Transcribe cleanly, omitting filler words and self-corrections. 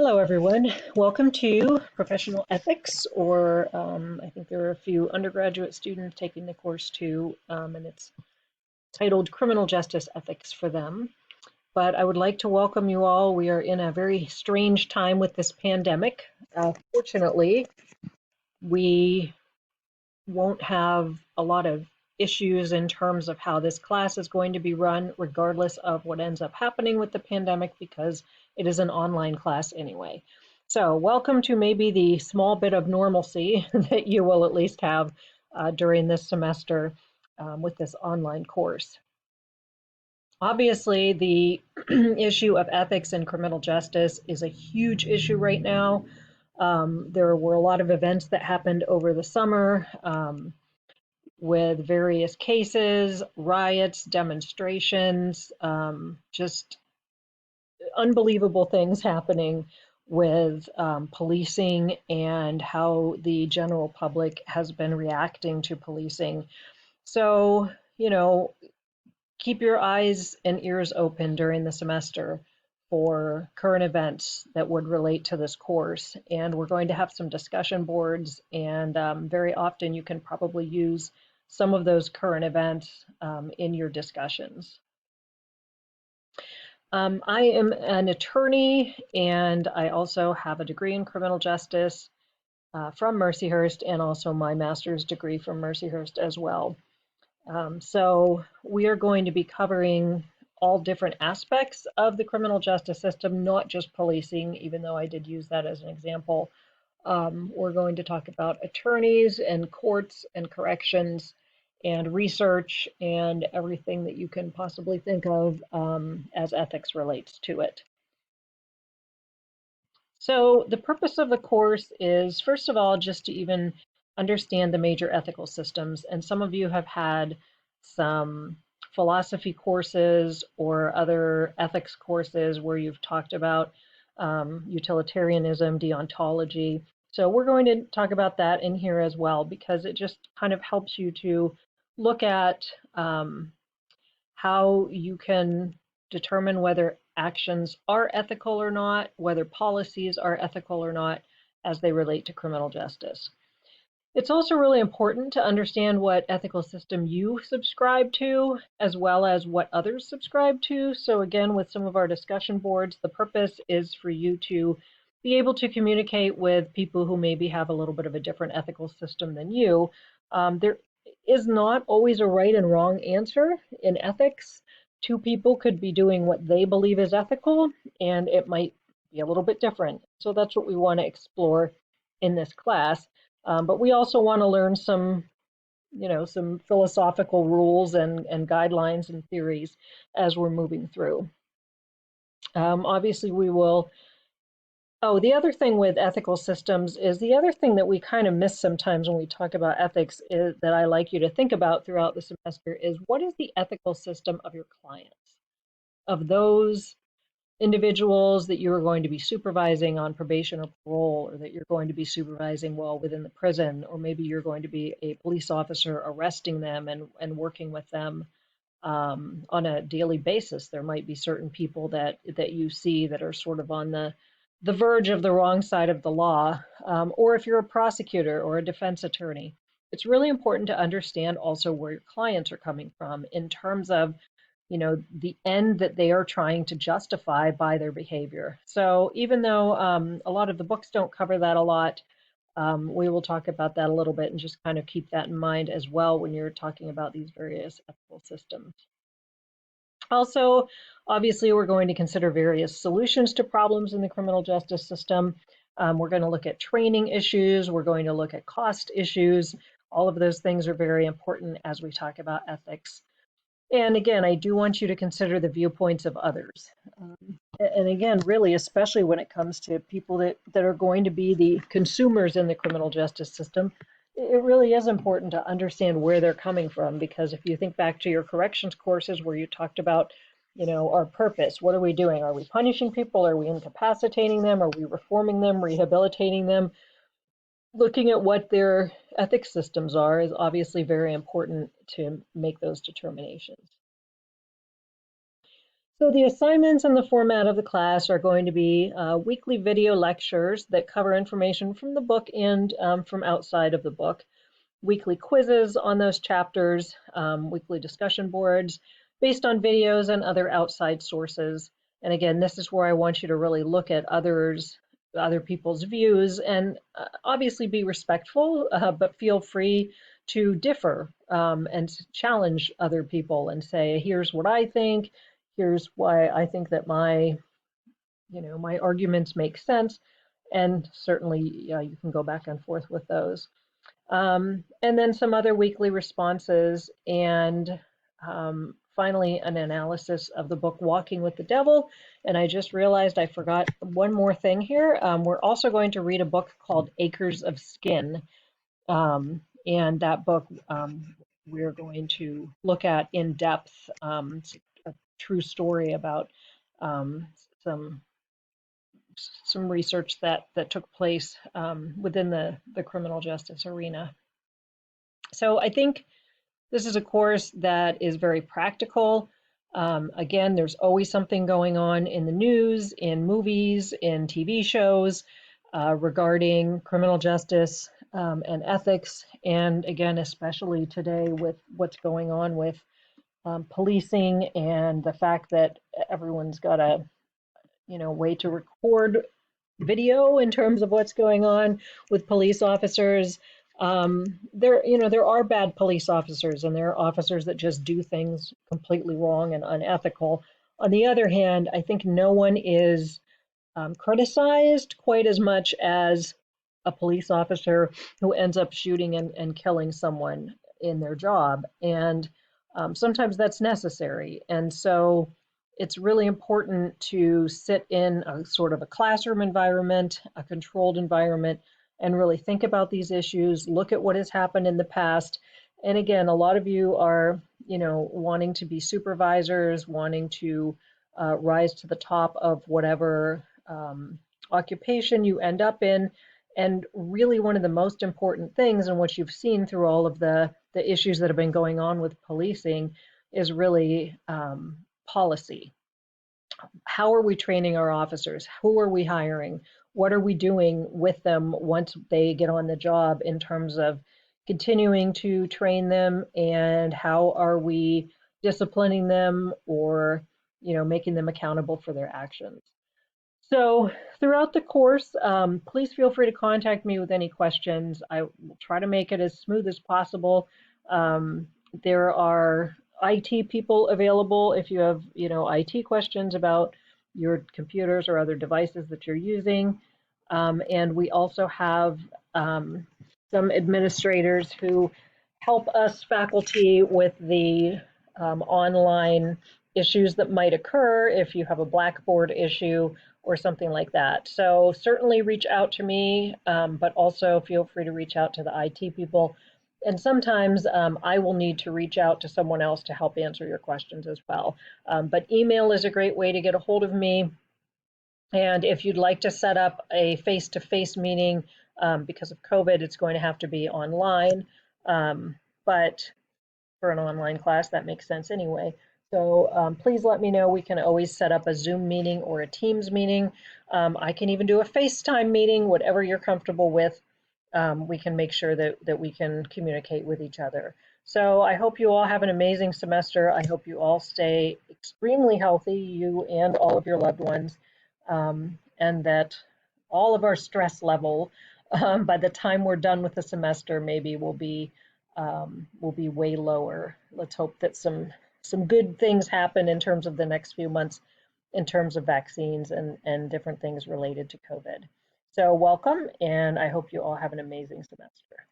Hello, everyone. Welcome to Professional Ethics, or I think there are a few undergraduate students taking the course too, and it's titled Criminal Justice Ethics for them. But I would like to welcome you all. We are in a very strange time with this pandemic. Fortunately, we won't have a lot of issues in terms of how this class is going to be run, regardless of what ends up happening with the pandemic, because it is an online class anyway. So welcome to maybe the small bit of normalcy that you will at least have during this semester with this online course. Obviously, the issue of ethics in criminal justice is a huge issue right now. There were a lot of events that happened over the summer with various cases, riots, demonstrations, just unbelievable things happening with policing and how the general public has been reacting to policing. So, keep your eyes and ears open during the semester for current events that would relate to this course. And we're going to have some discussion boards, and very often you can probably use some of those current events in your discussions. I am an attorney, and I also have a degree in criminal justice from Mercyhurst, and also my master's degree from Mercyhurst as well. So we are going to be covering all different aspects of the criminal justice system, not just policing, even though I did use that as an example. We're going to talk about attorneys and courts and corrections and research and everything that you can possibly think of as ethics relates to it. So the purpose of the course is, first of all, just to even understand the major ethical systems. And some of you have had some philosophy courses or other ethics courses where you've talked about utilitarianism, deontology. So we're going to talk about that in here as well, because it just kind of helps you to look at how you can determine whether actions are ethical or not, whether policies are ethical or not as they relate to criminal justice. It's also really important to understand what ethical system you subscribe to, as well as what others subscribe to. So again, with some of our discussion boards, the purpose is for you to be able to communicate with people who maybe have a little bit of a different ethical system than you. There is not always a right and wrong answer in ethics. Two people could be doing what they believe is ethical, and it might be a little bit different. So that's what we want to explore in this class. But we also want to learn some philosophical rules and guidelines and theories as we're moving through. Obviously, we will. Oh, the other thing with ethical systems is the other thing that we kind of miss sometimes when we talk about ethics is that I like you to think about throughout the semester is what is the ethical system of your clients, of those individuals that you are going to be supervising on probation or parole, or that you're going to be supervising while within the prison, or maybe you're going to be a police officer arresting them and working with them on a daily basis. There might be certain people that you see that are sort of on the verge of the wrong side of the law, or if you're a prosecutor or a defense attorney. It's really important to understand also where your clients are coming from in terms of the end that they are trying to justify by their behavior. So even though a lot of the books don't cover that a lot, we will talk about that a little bit and just kind of keep that in mind as well when you're talking about these various ethical systems. Also, obviously, we're going to consider various solutions to problems in the criminal justice system. We're going to look at training issues. We're going to look at cost issues. All of those things are very important as we talk about ethics. And again, I do want you to consider the viewpoints of others. And again, really, especially when it comes to people that are going to be the consumers in the criminal justice system, it really is important to understand where they're coming from. Because if you think back to your corrections courses where you talked about, our purpose, what are we doing? Are we punishing people? Are we incapacitating them? Are we reforming them, rehabilitating them? Looking at what their ethics systems are is obviously very important to make those determinations. So the assignments and the format of the class are going to be weekly video lectures that cover information from the book and from outside of the book, weekly quizzes on those chapters, weekly discussion boards based on videos and other outside sources. And again, this is where I want you to really look at other people's views, and obviously be respectful, but feel free to differ and challenge other people and say, here's what I think, here's why I think that my arguments make sense. And certainly you can go back and forth with those. And then some other weekly responses, and finally an analysis of the book Walking with the Devil. And I just realized I forgot one more thing here. We're also going to read a book called Acres of Skin. And that book we're going to look at in depth. It's a true story about um, some some research that took place within the criminal justice arena. So I think this is a course that is very practical. Again, there's always something going on in the news, in movies, in TV shows regarding criminal justice and ethics. And again, especially today with what's going on with policing and the fact that everyone's got a way to record video in terms of what's going on with police officers. There are bad police officers, and there are officers that just do things completely wrong and unethical. On the other hand, I think no one is criticized quite as much as a police officer who ends up shooting and killing someone in their job. And sometimes that's necessary. And so it's really important to sit in a sort of a classroom environment, a controlled environment, and really think about these issues, look at what has happened in the past. And again, a lot of you are, wanting to be supervisors, wanting to rise to the top of whatever occupation you end up in. And really, one of the most important things, and what you've seen through all of the issues that have been going on with policing, is really policy. How are we training our officers? Who are we hiring? What are we doing with them once they get on the job in terms of continuing to train them, and how are we disciplining them or making them accountable for their actions? So throughout the course, please feel free to contact me with any questions. I will try to make it as smooth as possible. There are IT people available if you have, IT questions about your computers or other devices that you're using. And we also have some administrators who help us faculty with the online issues that might occur if you have a Blackboard issue or something like that. So certainly reach out to me, but also feel free to reach out to the IT people. And sometimes I will need to reach out to someone else to help answer your questions as well. But email is a great way to get a hold of me. And if you'd like to set up a face-to-face meeting, because of COVID, it's going to have to be online. But for an online class, that makes sense anyway. So please let me know. We can always set up a Zoom meeting or a Teams meeting. I can even do a FaceTime meeting, whatever you're comfortable with. We can make sure that we can communicate with each other. So I hope you all have an amazing semester. I hope you all stay extremely healthy, you and all of your loved ones, and that all of our stress level, by the time we're done with the semester, maybe will be way lower. Let's hope that some good things happen in terms of the next few months, in terms of vaccines and different things related to COVID. So welcome, and I hope you all have an amazing semester.